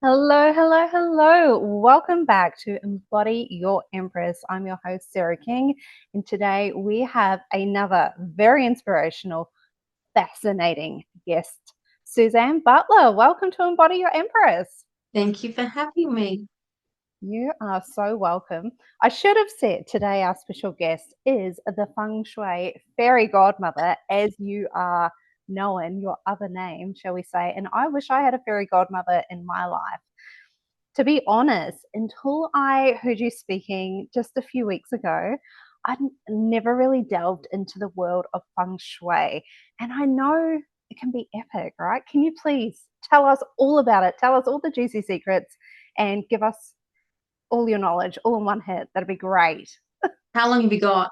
Hello, hello, hello. Welcome back to Embody Your Empress. I'm your host, Sarah King, and today we have another very inspirational, fascinating guest, Suzanne Butler. Welcome to Embody Your Empress. Thank you for having me. You are so welcome. I should have said today our special guest is the Feng Shui Fairy Godmother, as you are known, your other name, shall we say. And I wish I had a fairy godmother in my life. To be honest, until I heard you speaking just a few weeks ago, I'd never really delved into the world of feng shui. And I know it can be epic, right? Can you please tell us all about it? Tell us all the juicy secrets and give us all your knowledge all in one hit. That'd be great. How long have you got?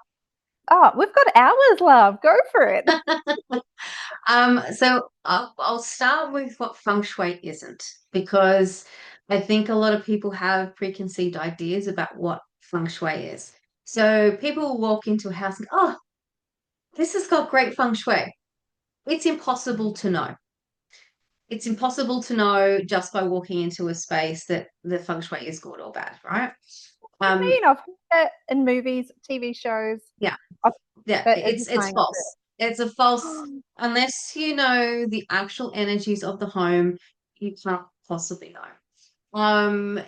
Oh, we've got hours, love. Go for it. So I'll start with what feng shui isn't, because I think a lot of people have preconceived ideas about what feng shui is. So people will walk into a house and, oh, this has got great feng shui. It's impossible to know. It's impossible to know just by walking into a space that the feng shui is good or bad, right? I Um, mean, I've heard it in movies, TV shows. yeah, I've, Yeah, but as it's you're it's saying, false. It's a false, unless you know the actual energies of the home, you can't possibly know.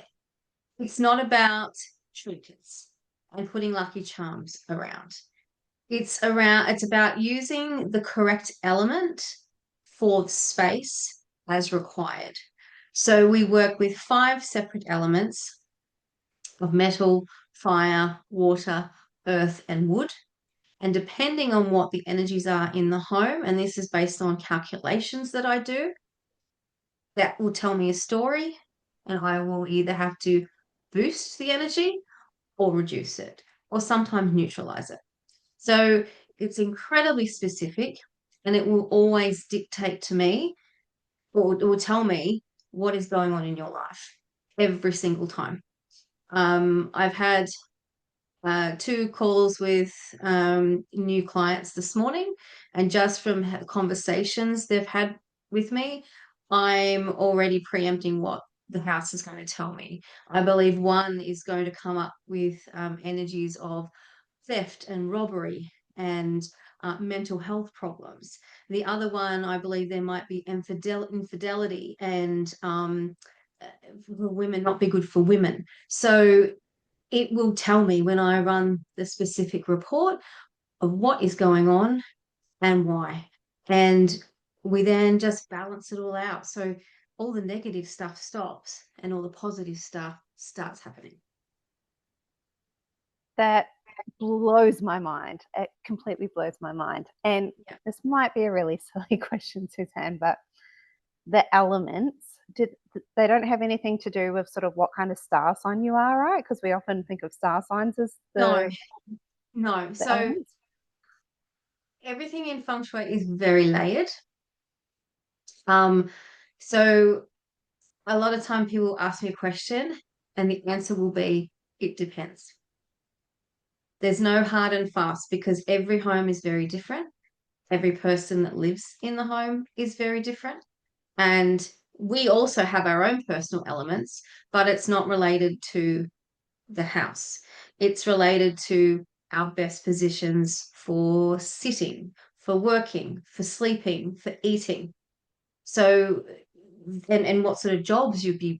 It's not about trinkets and putting lucky charms around. It's about using the correct element for the space as required. So we work with 5 separate elements of metal, fire, water, earth, and wood. And depending on what the energies are in the home, and this is based on calculations that I do, that will tell me a story, and I will either have to boost the energy or reduce it, or sometimes neutralize it. So it's incredibly specific, and it will always dictate to me, or it will tell me what is going on in your life every single time. I've had 2 calls with new clients this morning, and just from conversations they've had with me, I'm already preempting what the house is going to tell me. I believe one is going to come up with energies of theft and robbery and mental health problems. The other one, I believe there might be infidelity and women not be good for women. So it will tell me when I run the specific report of what is going on and why. And we then just balance it all out. So all the negative stuff stops and all the positive stuff starts happening. that blows my mind. It completely blows my mind. And Yeah. this might be a really silly question, Suzanne, but the elements, they don't have anything to do with sort of what kind of star sign you are, right? Because we often think of star signs as No, no. the So elements. everything in feng shui is very layered. Um, so a lot of time people ask me a question and the answer will be, it depends. There's no hard and fast because every home is very different. Every person that lives in the home is very different. And we also have our own personal elements, but it's not related to the house. It's related to our best positions for sitting, for working, for sleeping, for eating. So, and what sort of jobs you'd be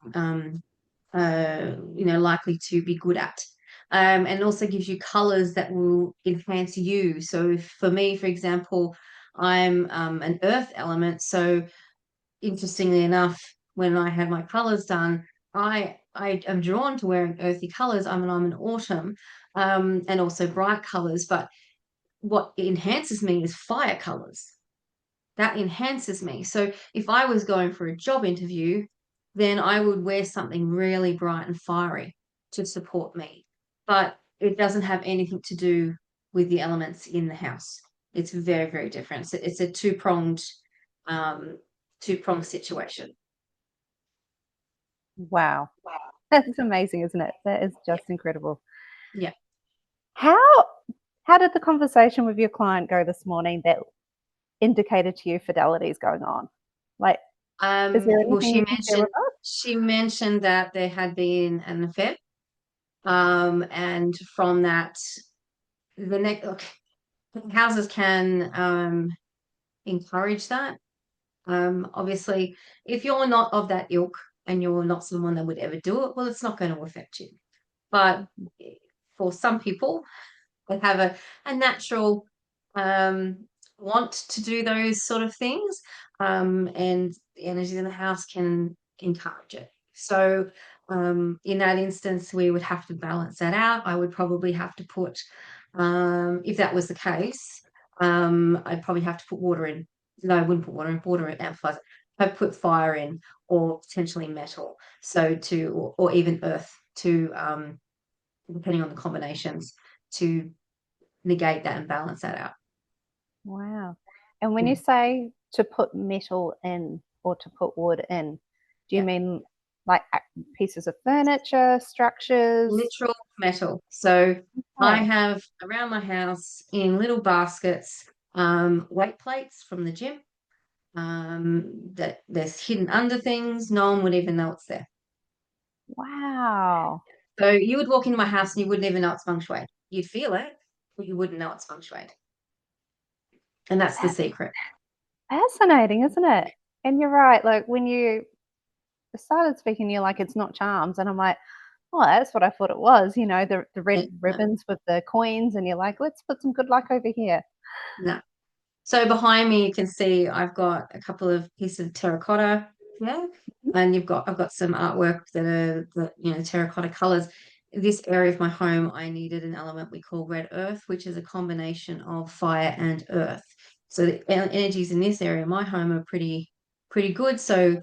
likely to be good at. And also gives you colors that will enhance you. So if, for me, for example, I'm an earth element. So interestingly enough, when I had my colors done, I am drawn to wearing earthy colors. I'm an autumn, and also bright colors. But what enhances me is fire colors. That enhances me. So if I was going for a job interview, then I would wear something really bright and fiery to support me. But it doesn't have anything to do with the elements in the house. It's very, very different. It's a um, two-pronged situation. Wow. That's amazing, isn't it? That is Yeah. just incredible. Yeah. How how did the conversation with your client go this morning that indicated to you fidelity is going on? Like, is there Well, anything she you can share with mentioned us? she mentioned that there had been an affair, and from that, the next look, houses can encourage that. Obviously, if you're not of that ilk and you're not someone that would ever do it, well, it's not going to affect you. But for some people that have a natural want to do those sort of things, and the energy in the house can encourage it. So in that instance, we would have to balance that out. I would probably have to put, if that was the case, I'd probably have to put water in. No, I wouldn't put water in. Water amplifies it. I'd put fire in, or potentially metal. So or even earth to, depending on the combinations, to negate that and balance that out. Wow. And when you Mm. say to put metal in or to put wood in, do you Yeah, mean like pieces of furniture, structures? literal metal. So I Okay. have around my house in little baskets, weight plates from the gym, that there's hidden under things. No one would even know it's there. Wow. So you would walk into my house and you wouldn't even know it's feng shui. You'd feel it, but you wouldn't know it's feng shui. And that's the That's secret. fascinating, isn't it? And you're right. Like when you started speaking, you're like, it's not charms. And I'm like, oh, that's what I thought it was. The red No, ribbons with the coins. And you're like, let's put some good luck over here. no. So behind me, you can see I've got a couple of pieces of terracotta. Yeah. And I've got some artwork that are terracotta colors. This area of my home, I needed an element we call red earth, which is a combination of fire and earth. So the energies in this area of my home are pretty good. So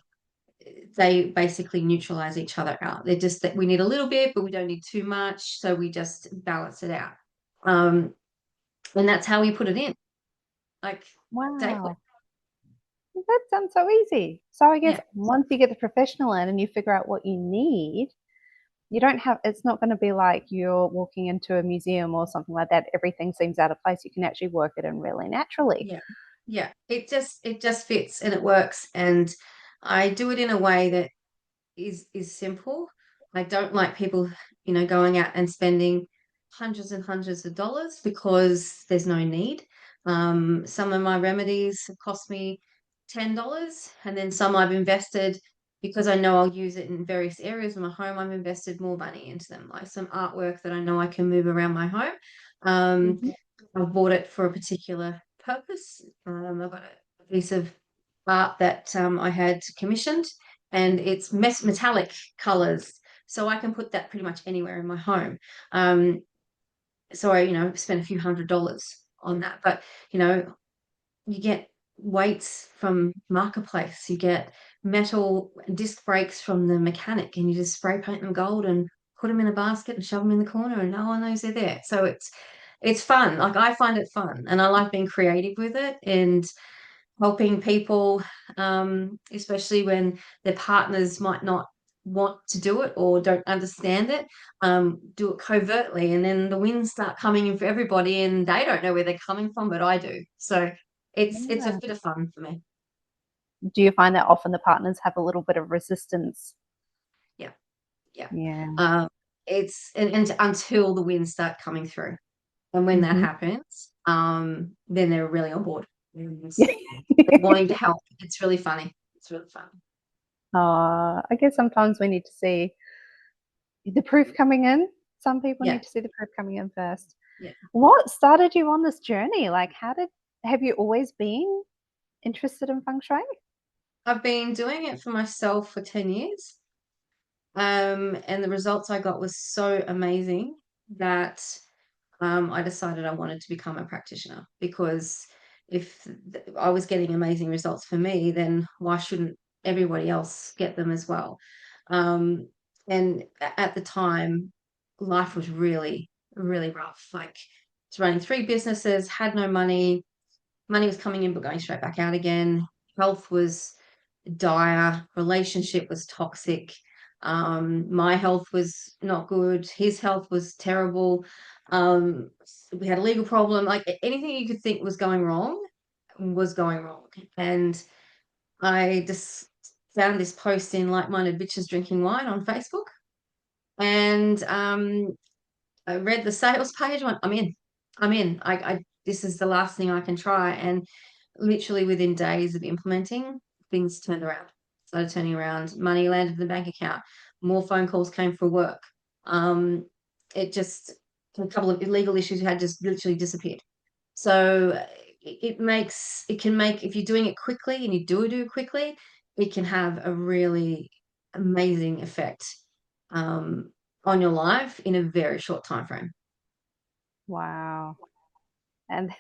they basically neutralize each other out. They're just that we need a little bit, but we don't need too much. So we just balance it out. Um, and that's how we put it in. Like daily. Wow. That sounds so easy. So I guess Yeah. once you get the professional in and you figure out what you need, you don't have, it's not going to be like you're walking into a museum or something like that. Everything seems out of place. You can actually work it in really naturally. Yeah. Yeah. It just fits and it works. And I do it in a way that is simple. I don't like people, going out and spending hundreds and hundreds of dollars because there's no need. Some of my remedies have cost me $10, and then some I've invested because I know I'll use it in various areas of my home. I've invested more money into them, like some artwork that I know I can move around my home. Um, Mhm. I've bought it for a particular purpose. I've got a piece of art that I had commissioned, and it's metallic colors, so I can put that pretty much anywhere in my home. So I, spent a few $100s on that, but you get weights from marketplace, you get metal disc brakes from the mechanic, and you just spray paint them gold and put them in a basket and shove them in the corner, and no one knows they're there. So it's fun. Like I find it fun, and I like being creative with it and helping people, especially when their partners might not want to do it or don't understand it, do it covertly, and then the wins start coming in for everybody, and they don't know where they're coming from, but I do. So it's a Yeah. bit of fun for me. Do you find that often the partners have a little bit of resistance? Yeah, yeah. Yeah. Um, it's and until the wins start coming through, and when that Mhm. happens, then they're really on board. And they're wanting to help. It's really funny. It's really fun. I guess sometimes we need to see the proof coming in. Some people Yeah, need to see the proof coming in first. yeah. What started you on this journey? Like, have you always been interested in feng shui? I've been doing it for myself for 10 years. And the results I got was so amazing that I decided I wanted to become a practitioner, because if I was getting amazing results for me, then why shouldn't everybody else get them as well? Um, and at the time, life was really, really rough. Like, I was running three businesses, had no money. Money was coming in, but going straight back out again. Health was dire, relationship was toxic. My health was not good. His health was terrible. Um, we had a legal problem. Like anything you could think was going wrong was going wrong. And I just found this post in Like-Minded Bitches Drinking Wine on Facebook, and I read the sales page. Went, I'm in. I'm in. This is the last thing I can try. And literally within days of implementing, things turned around. Started turning around. Money landed in the bank account. More phone calls came for work. It just a couple of illegal issues had just literally disappeared. So it can make, if you're doing it quickly and you do it quickly, it can have a really amazing effect on your life in a very short time frame. Wow. And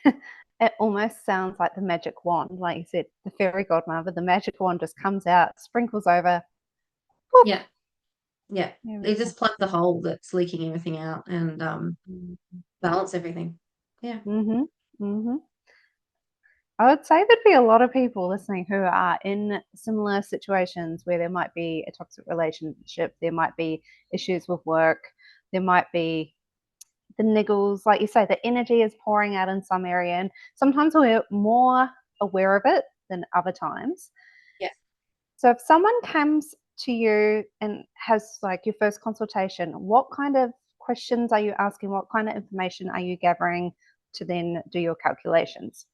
it almost sounds like the magic wand. Like you said, the fairy godmother, the magic wand just comes out, sprinkles over. Woof, Yeah. Yeah. They just plug the hole that's leaking everything out and balance everything. Yeah. Mm-hmm. Mm-hmm. I would say there'd be a lot of people listening who are in similar situations where there might be a toxic relationship, there might be issues with work, there might be the niggles, like you say, the energy is pouring out in some area, and sometimes we're more aware of it than other times. Yes. So if someone comes to you and has like your first consultation, what kind of questions are you asking? What kind of information are you gathering to then do your calculations?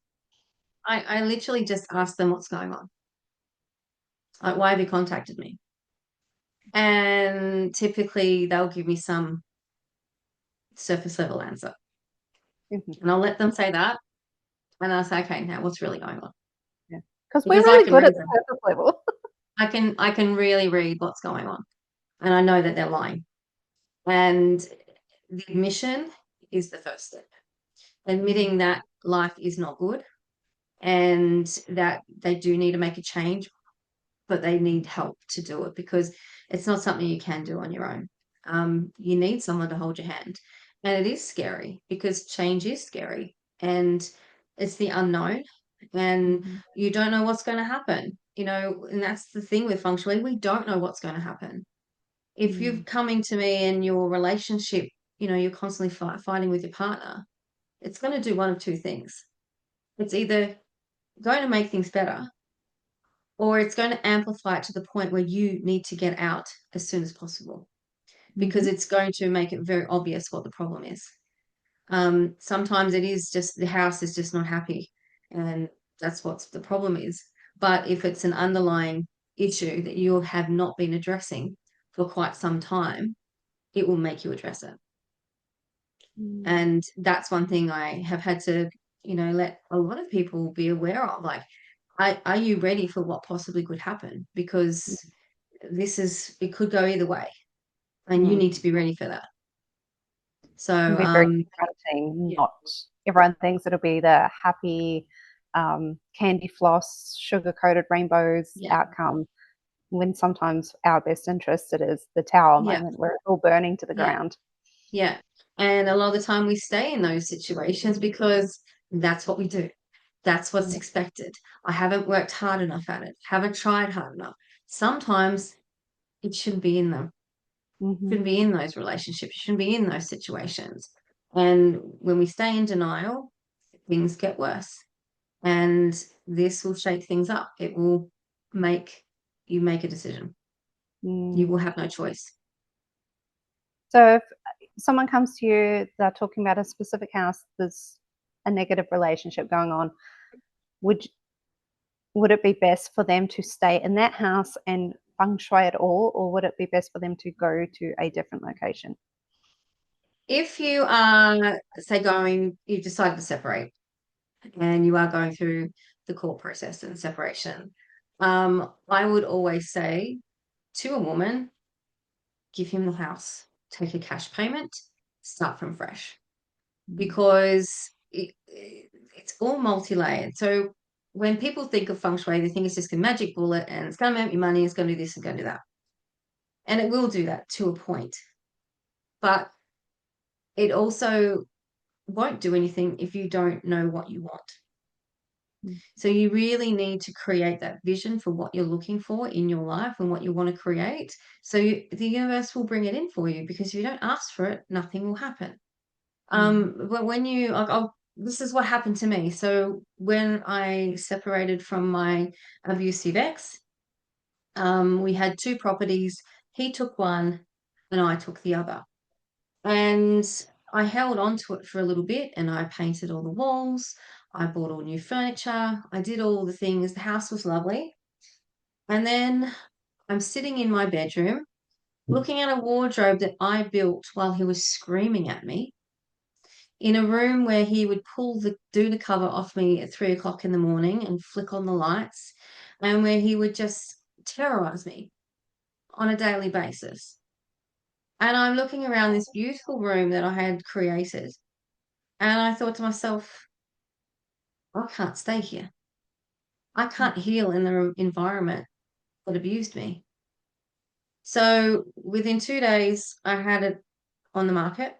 I literally just ask them what's going on. Like, why have you contacted me? And typically they'll give me some surface level answer. Mhm. And I'll let them say that. And I'll say, okay, now what's really going on? Yeah. Because we're Because I really can good at read the them. surface level. I can really read what's going on. And I know that they're lying. And the admission is the first step. Admitting that life is not good and that they do need to make a change, but they need help to do it because it's not something you can do on your own. You need someone to hold your hand. And it is scary because change is scary and it's the unknown and Mhm. you don't know what's going to happen. And that's the thing with Feng Shui. We don't know what's going to happen. If you're Mm. coming to me and your relationship, you're constantly fighting with your partner, it's going to do one of two things. It's either going to make things better or it's going to amplify it to the point where you need to get out as soon as possible because Mhm. it's going to make it very obvious what the problem is. Sometimes it is just the house is just not happy and that's what the problem is. But if it's an underlying issue that you have not been addressing for quite some time, it will make you address it. Mm. And that's one thing I have had to, let a lot of people be aware of. Like, are you ready for what possibly could happen? Because it could go either way, and you Mm. need to be ready for that. So, Can be very confronting. yeah, Not everyone thinks it'll be the happy, candy floss, sugar coated rainbows yeah, outcome. When sometimes our best interest it is the tower yeah, moment where it's all burning to the yeah, ground. yeah. And a lot of the time we stay in those situations because that's what we do. That's what's Mm. expected. I haven't worked hard enough at it, haven't tried hard enough. Sometimes it shouldn't be in them. Mhm. Shouldn't be in those relationships, shouldn't be in those situations. And when we stay in denial, things get worse. And this will shake things up. It will make you make a decision. You Mm. will have no choice. So if someone comes to you, they're talking about a specific house, there's a negative relationship going on, would would it be best for them to stay in that house and feng shui it all, or would it be best for them to go to a different location? If you are, say, you decided to separate and you are going through the court process and separation, I would always say to a woman, give him the house, take a cash payment, start from fresh. Mm. Because it's all multi-layered. So when people think of feng shui, they think it's just a magic bullet and it's going to make you money, it's going to do this and going to do that. And it will do that to a point. But it also won't do anything if you don't know what you want. Mm. So you really need to create that vision for what you're looking for in your life and what you want to create. So the universe will bring it in for you because if you don't ask for it, nothing will happen. Mm. But when you like, this is what happened to me. So when I separated from my abusive ex, We had two properties. He took one and I took the other. And I held on to it for a little bit and I painted all the walls. I bought all new furniture. I did all the things. The house was lovely. And then I'm sitting in my bedroom looking at a wardrobe that I built while he was screaming at me in a room where he would do the cover off me at 3 o'clock in the morning and flick on the lights, and where he would just terrorize me on a daily basis. And I'm looking around this beautiful room that I had created, and I thought to myself, I can't stay here. I can't heal in the environment that abused me. So within 2 days, I had it on the market.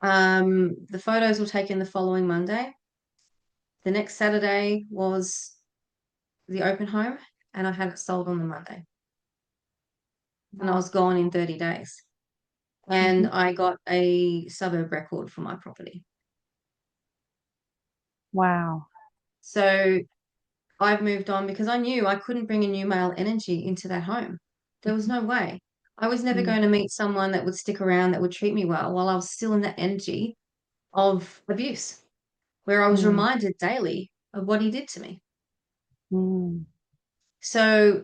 The photos were taken the following Monday. The next Saturday was the open home, and I had it sold on the Monday. And I was gone in 30 days. And I got a suburb record for my property. Wow. So I've moved on because I knew I couldn't bring a new male energy into that home. There was no way. I was never going to meet someone that would stick around, that would treat me well while I was still in that energy of abuse, where I was reminded daily of what he did to me. So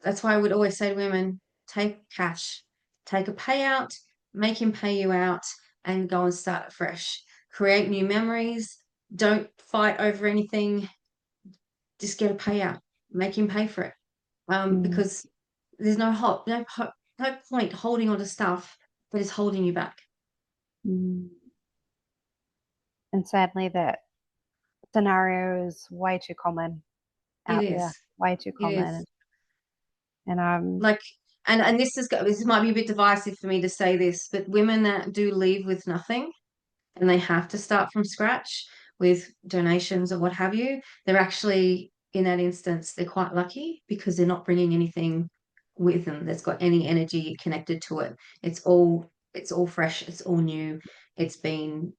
that's why I would always say to women, take cash, take a payout, make him pay you out, and go and start afresh. Create new memories. Don't fight over anything. Just get a payout. Make him pay for it. Because there's no point holding on to stuff that is holding you back. And sadly, that scenario is way too common out there. Way too common. And I'm like, and this might be a bit divisive for me to say this, but women that do leave with nothing and they have to start from scratch with donations or what have you, they're actually, in that instance, they're quite lucky because they're not bringing anything with them that's got any energy connected to it. It's all fresh, it's all new, it's been,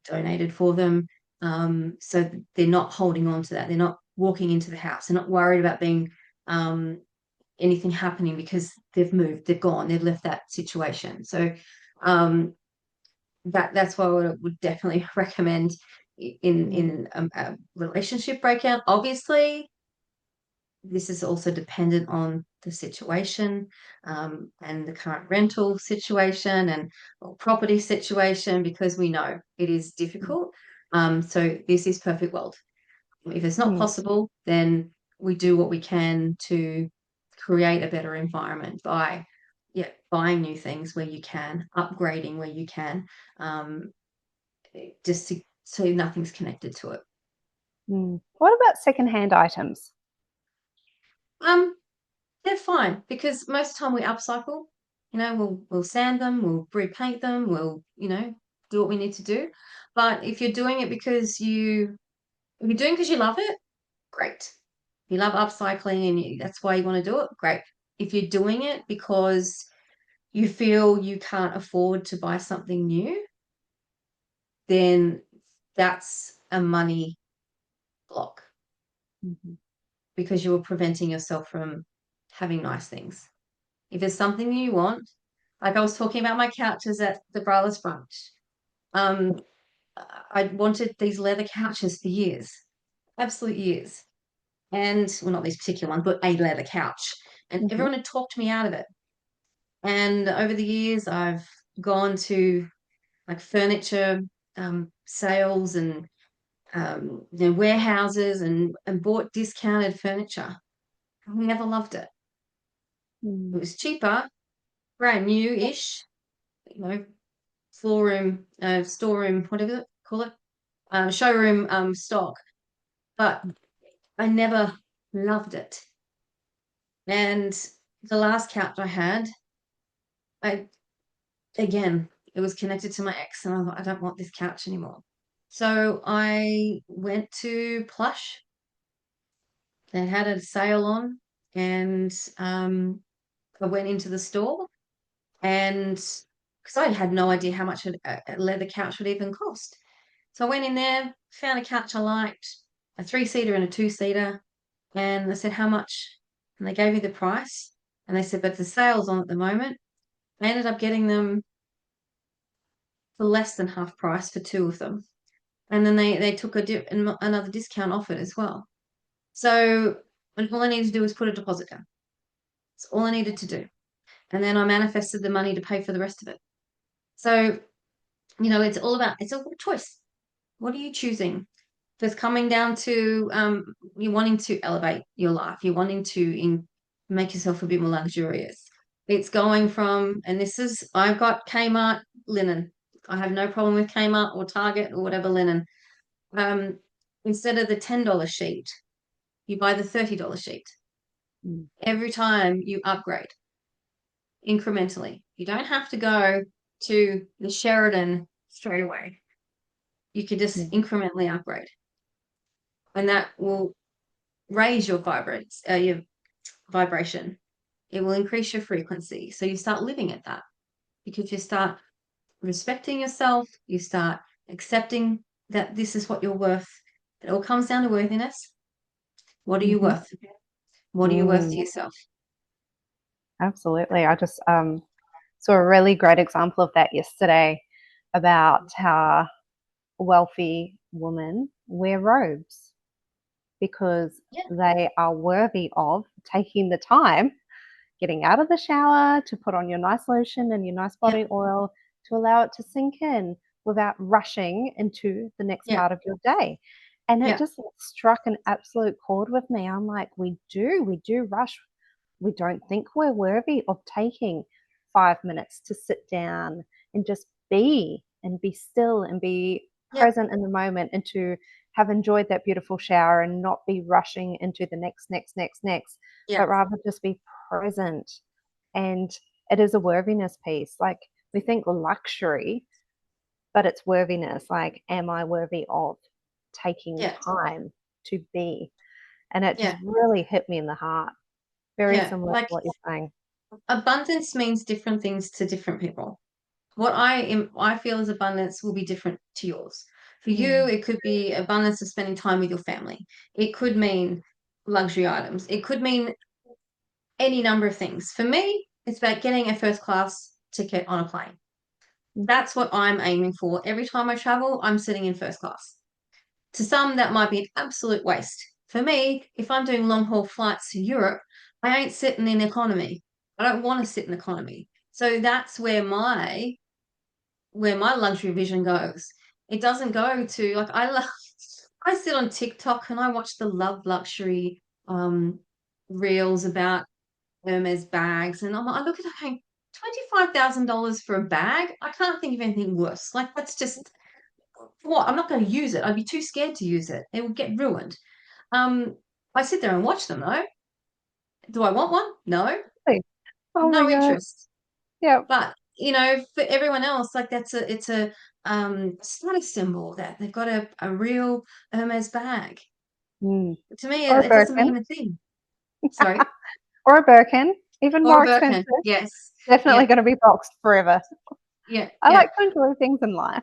donated for them. So they're not holding on to that. They're not walking into the house. They're not worried about being anything happening because they've moved, they've gone, they've left that situation. So that's what I would definitely recommend in a relationship breakout. Obviously, this is also dependent on the situation and the current rental situation and property situation, because we know it is difficult. So this is perfect world. If it's not possible, then we do what we can to create a better environment by buying new things where you can, upgrading where you can, just so nothing's connected to it. What about secondhand items? They're fine because most of the time we upcycle. We'll sand them, we'll repaint them, we'll do what we need to do. But if you're doing it because you love it, great. You love upcycling and that's why you want to do it, great. If you're doing it because you feel you can't afford to buy something new, then that's a money block because you are preventing yourself from having nice things. If there's something you want, like I was talking about my couches at the braless brunch, I wanted these leather couches for years, absolute years. And, well, not this particular one, but a leather couch. And everyone had talked me out of it. And over the years, I've gone to like furniture sales and warehouses and bought discounted furniture. I never loved it. It was cheaper, brand new-ish, storeroom, whatever you call it, showroom stock. But I never loved it. And the last couch I had, it was connected to my ex, and I thought, I don't want this couch anymore. So I went to Plush. They had a sale on, and I went into the store, and because I had no idea how much a leather couch would even cost. So I went in there, found a couch I liked, a 3-seater and a 2-seater, and I said, how much? and they gave me the price, and they said, but the sale's on at the moment. I ended up getting them for less than half price for two of them. And then they took another discount off it as well. So and all I needed to do was put a deposit down. That's all I needed to do. And then I manifested the money to pay for the rest of it. So, it's a choice. What are you choosing? If it's coming down to you wanting to elevate your life, you're wanting to make yourself a bit more luxurious. It's going from, and I've got Kmart linen. I have no problem with Kmart or Target or whatever linen. Instead of the $10 sheet, you buy the $30 sheet. Mm. Every time you upgrade incrementally. You don't have to go to the Sheridan straight away. You could just incrementally upgrade. And that will raise your vibration. It will increase your frequency. So you start living at that because you start respecting yourself. You start accepting that this is what you're worth. It all comes down to worthiness. What are you Mm-hmm. worth? What are you worth to yourself? Absolutely. I just saw a really great example of that yesterday about how wealthy women wear robes because Yeah. they are worthy of taking the time, getting out of the shower to put on your nice lotion and your nice Yeah. body oil to allow it to sink in without rushing into the next Yeah. part of your day. And it Yeah. just struck an absolute chord with me. I'm like, we do rush. We don't think we're worthy of taking 5 minutes to sit down and just be and be still and be Yeah. present in the moment and to have enjoyed that beautiful shower and not be rushing into the next, Yeah. but rather just be present. And it is a worthiness piece. Like we think luxury, but it's worthiness. Like, am I worthy of taking Yeah. time to be? And it just Yeah. really hit me in the heart. Very Yeah. similar to Like what you're saying. abundance means different things to different people. What I feel as abundance will be different to yours. For you, Mm. it could be abundance of spending time with your family. It could mean luxury items. It could mean any number of things. For me, it's about getting a first class ticket on a plane. That's what I'm aiming for. Every time I travel, I'm sitting in first class. To some, that might be an absolute waste. For me, if I'm doing long haul flights to Europe, I ain't sitting in economy. I don't want to sit in economy. So that's where my luxury vision goes. It doesn't go to like I sit on TikTok and I watch the Love Luxury reels about Hermes bags, and I look at it going, $25,000 for a bag. I can't think of anything worse. Like that's just what I'm not going to use it. I'd be too scared to use it. It would get ruined. Um, I sit there and watch them though. Do I want one? No, Oh my no God. interest. Yeah. But for everyone else, like it's a status symbol that they've got a real Hermes bag. Mm. To me, Or a it doesn't Birkin. mean a thing. Sorry, Or a Birkin. Even or a more expensive. Birkin. Yes, Definitely yeah, going to be boxed forever. yeah, I yeah, like to enjoy things in life.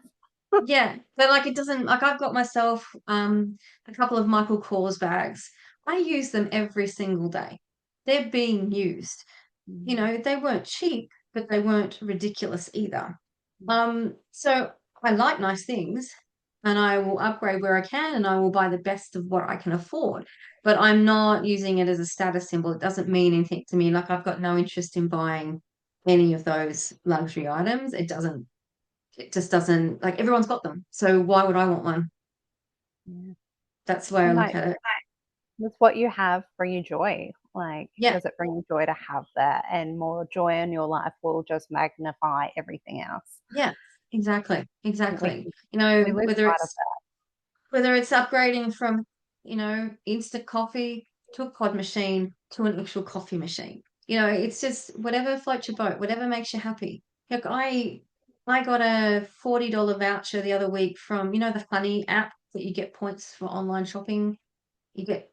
yeah. But like it doesn't like I've got myself a couple of Michael Kors bags. I use them every single day. They're being used. They weren't cheap, but they weren't ridiculous either. So I like nice things and I will upgrade where I can and I will buy the best of what I can afford. But I'm not using it as a status symbol. It doesn't mean anything to me. Like I've got no interest in buying any of those luxury items. It just doesn't like everyone's got them. So why would I want one? Yeah. That's the way I And look like, at it. does what you have bring you joy? Like, Yeah. does it bring you joy to have that? And more joy in your life will just magnify everything else. Yeah. Exactly. And we, Exactly. we lose sight of Whether it's upgrading from, instant coffee to a pod machine to an actual coffee machine. It's just whatever floats your boat, whatever makes you happy. Look, I got a $40 voucher the other week from, the Funny app that you get points for online shopping. You get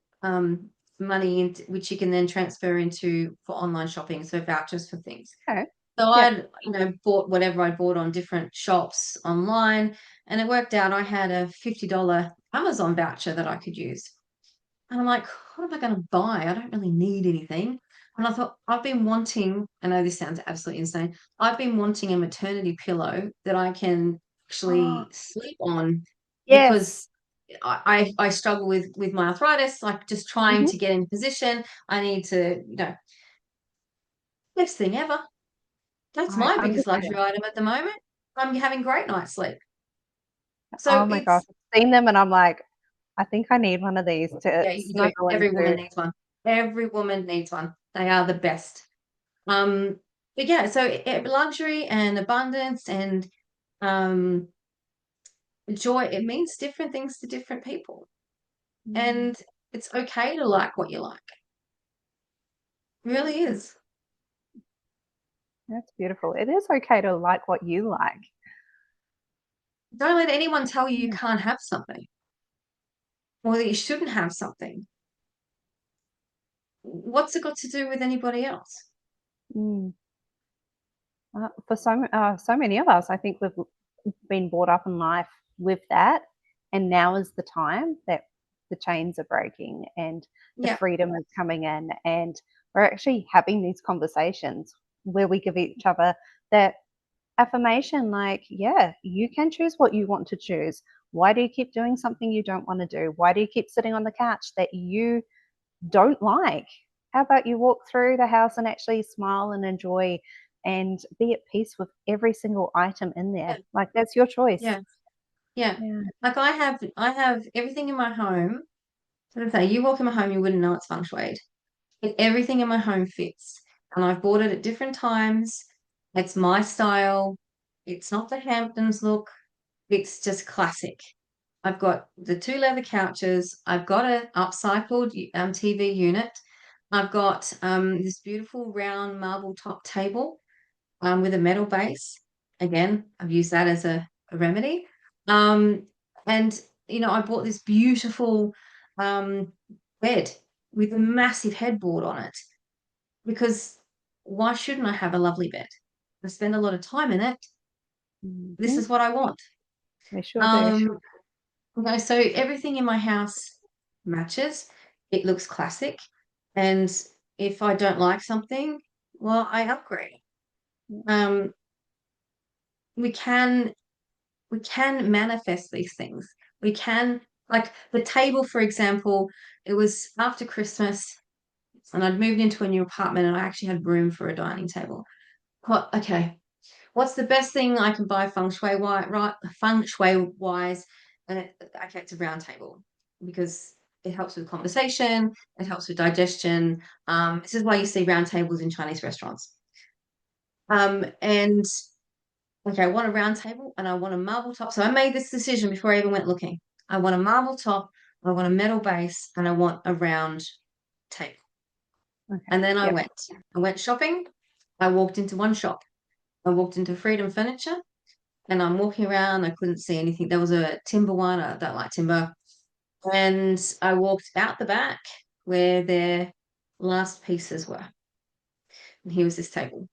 money which you can then transfer into for online shopping, so vouchers for things. that. Okay. So Yep. I'd, bought whatever I bought on different shops online, and it worked out I had a $50 Amazon voucher that I could use. And I'm like, what am I going to buy? I don't really need anything. And I thought, I've been wanting, I know this sounds absolutely insane. I've been wanting a maternity pillow that I can Oh, actually sleep on yes. because I struggle with my arthritis, like just trying Mhm. to get in position. I need to, best thing ever. That's I my biggest luxury understand. item at the moment. I'm having great night's sleep. So Oh my gosh, it's, I've seen them and I'm like, I think I need one of these to yeah, you do. snuggle Every woman into. needs one. Every woman needs one. They are the best. Um, but yeah, so luxury and abundance and um, joy, it means different things to different people. Mm, And it's okay to like what you like. It really is. that's beautiful. It is okay to like what you like. Don't let anyone tell you you Mm, can't have something or that you shouldn't have something. What's it got to do with anybody else? mm. For so many of us, I think we've been brought up in life with that, and now is the time that the chains are breaking and the Yeah, freedom is coming in, and we're actually having these conversations where we give each other that affirmation, like, yeah, you can choose what you want to choose. Why do you keep doing something you don't want to do? Why do you keep sitting on the couch that you don't like? How about you walk through the house and actually smile and enjoy and be at peace with every single item in yeah, there? Like, that's your choice. yeah, yeah. Yeah. Like I have everything in my home. Sort of say, you walk in my home, you wouldn't know it's feng shui. Everything in my home fits. And I've bought it at different times. It's my style. It's not the Hamptons look. It's just classic. I've got the two leather couches. I've got an upcycled TV unit. I've got this beautiful round marble top table with a metal base. Again, I've used that as a remedy. Um, and, I bought this beautiful um, bed with a massive headboard on it because why shouldn't I have a lovely bed? I spend a lot of time in it. This Mhm. is what I want. They sure do. Um, so everything in my house matches. It looks classic. And if I don't like something, well, I upgrade. Um, we can we can manifest these things. We can, like the table, for example, it was after Christmas and I'd moved into a new apartment and I actually had room for a dining table. Okay, what's the best thing I can buy feng shui wise? Okay, it's a round table because it helps with conversation, it helps with digestion. This is why you see round tables in Chinese restaurants. And okay, I want a round table and I want a marble top. So I made this decision before I even went looking. I want a marble top, I want a metal base, and I want a round table. Okay. And then I Yep. went. I went shopping. I walked into one shop. I walked into Freedom Furniture and I'm walking around. I couldn't see anything. There was a timber one. I don't like timber. And I walked out the back where their last pieces were. And here was this table.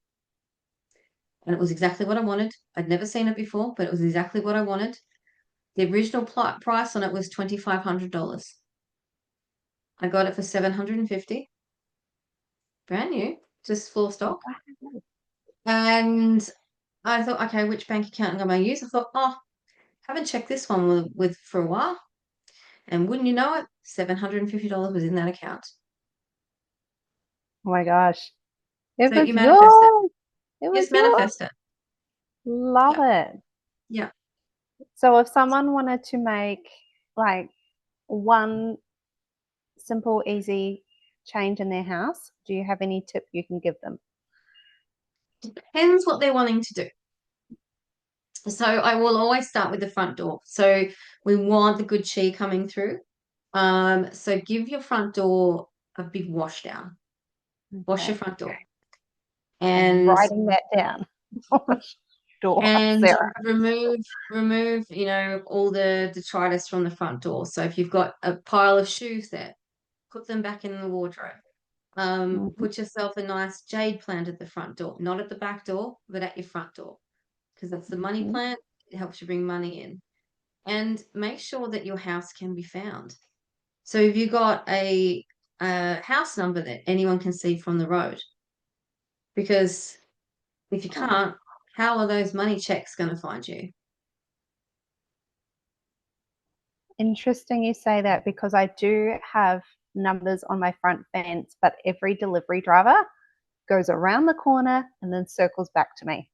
And it was exactly what I wanted. I'd never seen it before, but it was exactly what I wanted. The original price on it was $2,500. I got it for 750, brand new, just full stock. Wow. And I thought, okay, which bank account am I going to use? I thought, oh, haven't checked this one with for a while. And wouldn't you know it, $750 was in that account. Oh my gosh. It So was you manifest it. yours. It was Just yours. manifest it. Love Yeah. it. Yeah. So if someone wanted to make like one simple, easy change in their house, do you have any tip you can give them? Depends what they're wanting to do. So I will always start with the front door. So we want the good chi coming through. So give your front door a big wash down. Wash your Okay. front door. I'm And writing that down. Door, and Sarah. remove all the detritus from the front door. So if you've got a pile of shoes there, put them back in the wardrobe. Mhm, Put yourself a nice jade plant at the front door, not at the back door, but at your front door, because that's the money mhm. plant. It helps you bring money in. And make sure that your house can be found. So if you got a house number that anyone can see from the road, because if you Oh, can't, how are those money checks going to find you? interesting you say that, because I do have numbers on my front fence, but every delivery driver goes around the corner and then circles back to me.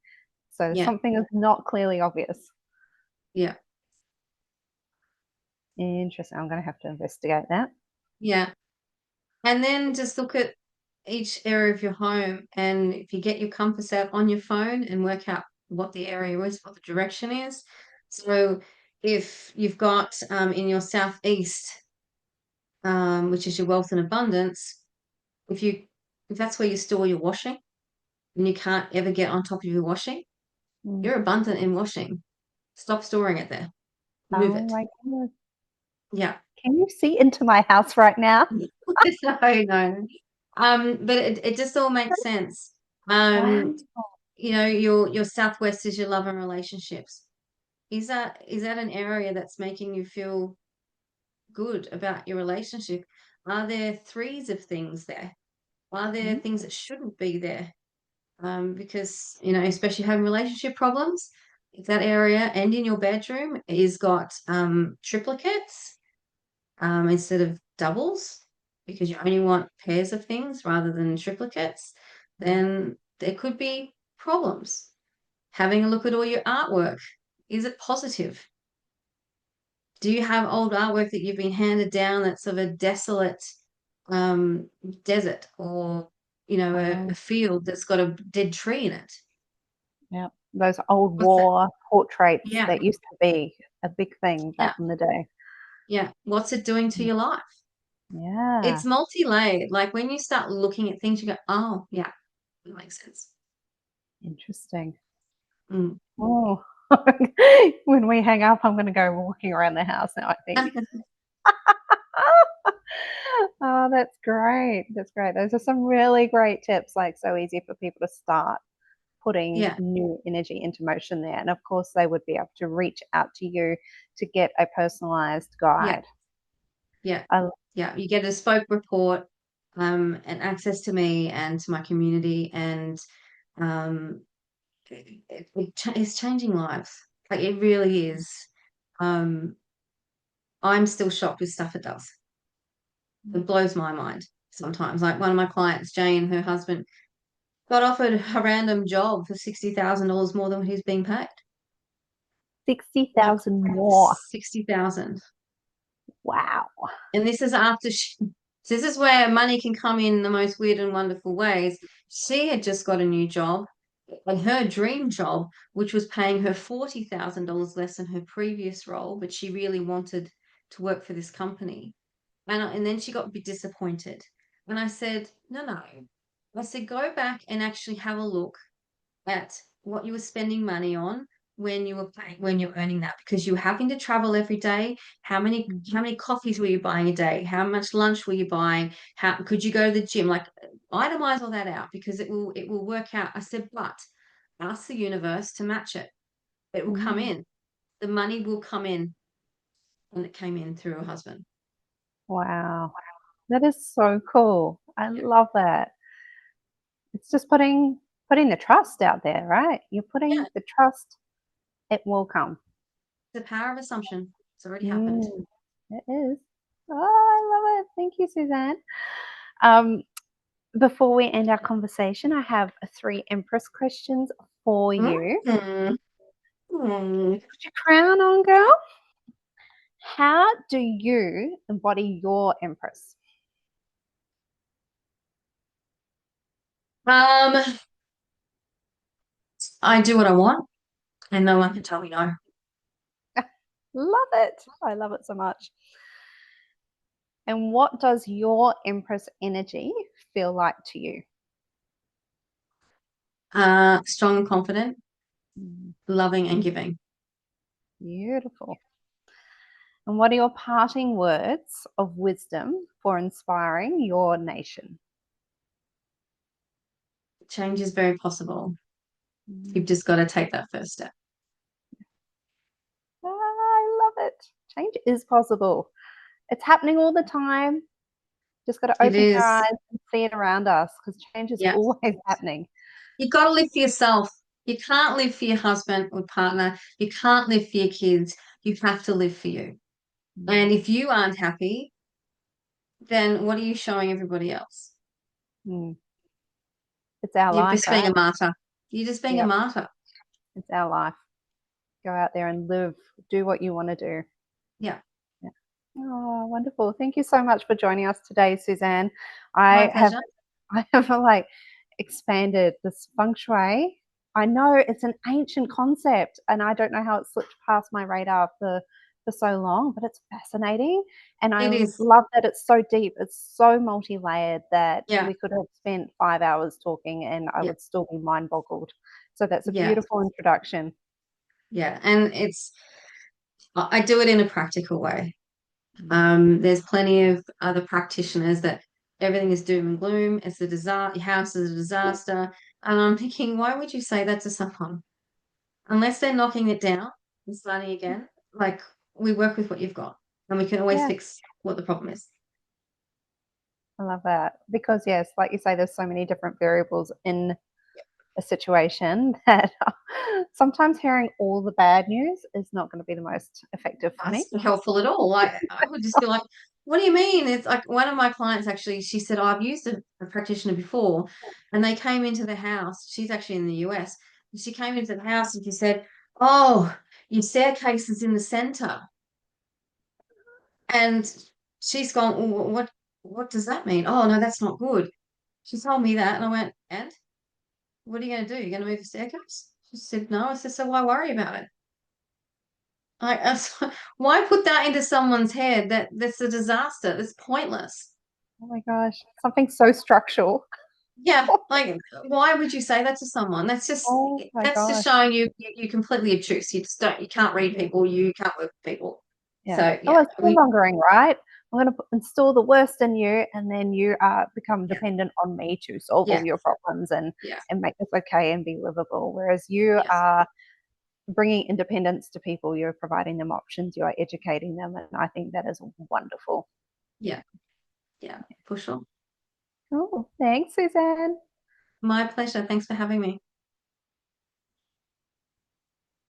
So Yeah, something is not clearly obvious. yeah, Interesting. I'm going to have to investigate that. yeah. And then just look at each area of your home, and if you get your compass out on your phone and work out what the area is, what the direction is. So if you've got in your southeast, which is your wealth and abundance, if you if that's where you store your washing and you can't ever get on top of your washing, Mm. you're abundant in washing. Stop storing it there. Move Oh it. my goodness. Yeah. Can you see into my house right now? No, no. But it just all makes sense. Wow. Your southwest is your love and relationships. Is that an area that's making you feel good about your relationship? Are there threes of things there? Are there Mm. things that shouldn't be there? Because especially having relationship problems, if that area and in your bedroom is got triplicates instead of doubles, because you only want pairs of things rather than triplicates, then there could be problems. Having a look at all your artwork. Is it positive? Do you have old artwork that you've been handed down that's of a desolate um, desert, or a Oh, field that's got a dead tree in it? yeah. Those old What's that? war portraits Yeah, that used to be a big thing back yeah, in the day. yeah. What's it doing to your life? It's Yeah. multi-layered. Like when you start looking at things, you go, oh, yeah, that makes sense. Interesting. Mm. Oh, when we hang up, I'm going to go walking around the house now, I think. Oh, that's great. That's great. Those are some really great tips, like so easy for people to start putting Yeah, new energy into motion there. And of course, they would be able to reach out to you to get a personalized yeah, guide. yeah, I, yeah. You get a spoke report, and access to me and to my community, and um, it's changing lives. Like it really is. Um, I'm still shocked with stuff it does. It blows my mind sometimes. Like one of my clients, Jane, her husband, got offered a random job for $60,000 more than what he's being paid. Like 60,000 more. 60,000. Wow. And this is after this is where money can come in the most weird and wonderful ways. She had just got a new job, and her dream job, which was paying her $40,000 less than her previous role, but she really wanted to work for this company. And then she got a bit disappointed. And I said, no, no. I said, go back and actually have a look at what you were spending money on when you're earning that, because you were having to travel every day. How many coffees were you buying a day? How much lunch were you buying? How could you go to the gym? Like itemize all that out, because it will work out. I said, but ask the universe to match it. It will come Mm. in. The money will come in. And it came in through her husband. Wow. That is so cool. I Yeah. love that. It's just putting the trust out there, right? You're Yeah. putting the trust, it will come. The power of assumption. It's already happened. Mm, it is. Oh, I love it. Thank you, Suzanne. Um, before we end our conversation, I have three Empress questions for you. Mm. Mm. Put your crown on, girl. How do you embody your Empress? Um, I do what I want, and no one can tell me no. Love it. I love it so much. And what does your Empress energy feel like to you? Strong and confident, Mm, loving and giving. beautiful. And what are your parting words of wisdom for inspiring your nation? Change is very possible. You've Mm. just got to take that first step. I love it. Change is possible. It's happening all the time. Just got to It open our is. eyes and see it around us because change is Yeah. always happening. You've got to live for yourself. You can't live for your husband or partner. You can't live for your kids. You have to live for you. And if you aren't happy, then what are you showing everybody else? Mm. It's our You're life, just being right? a martyr. You're just being a Yep, martyr. it's our life. Go out there and live, do what you want to do. Yeah. Yeah. Oh, wonderful. Thank you so much for joining us today, Suzanne. My I have pleasure. I have like expanded this feng shui. I know it's an ancient concept and I don't know how it slipped past my radar for so long, but it's fascinating. And I It is. love that it's so deep. It's so multi-layered that Yeah. we could have spent 5 hours talking and I Yeah. would still be mind boggled. So that's a Yeah. beautiful introduction. Yeah. And I do it in a practical way. Mm. There's plenty of other practitioners that everything is doom and gloom. It's a disaster. Your house is a disaster. And I'm thinking, why would you say that to someone? Unless they're knocking it down and starting again, like we work with what you've got and we can always Yeah. fix what the problem is. I love that because yes, like you say, there's so many different variables in a situation that sometimes hearing all the bad news is not going to be the most effective for me. That's not helpful at all. Like I would just be like, what do you mean? It's like one of my clients actually, she said, oh, I've used a practitioner before and they came into the house. She's actually in the US. And she came into the house and she said, oh, your staircase is in the center. And she's gone, well, what does that mean? Oh, no, that's not good. She told me that and I went, and what are you going to do? You're going to move the staircase? She said, no. I said, so why worry about it? Why put that into someone's head that that's a disaster? That's pointless. Oh my gosh, something so structural. Yeah, like why would you say that to someone? Oh my That's just gosh. showing you're completely obtuse. You can't read people. You can't work with people. Yeah. So Oh, yeah, it's fear-mongering, right? I'm going to install the worst in you, and then you become yeah, dependent on me to solve yeah, all your problems yeah, and make this okay and be livable. Whereas you yes, are bringing independence to people, you're providing them options, you are educating them, and I think that is wonderful. yeah, yeah, for sure. Oh, thanks, Suzanne. My pleasure. Thanks for having me.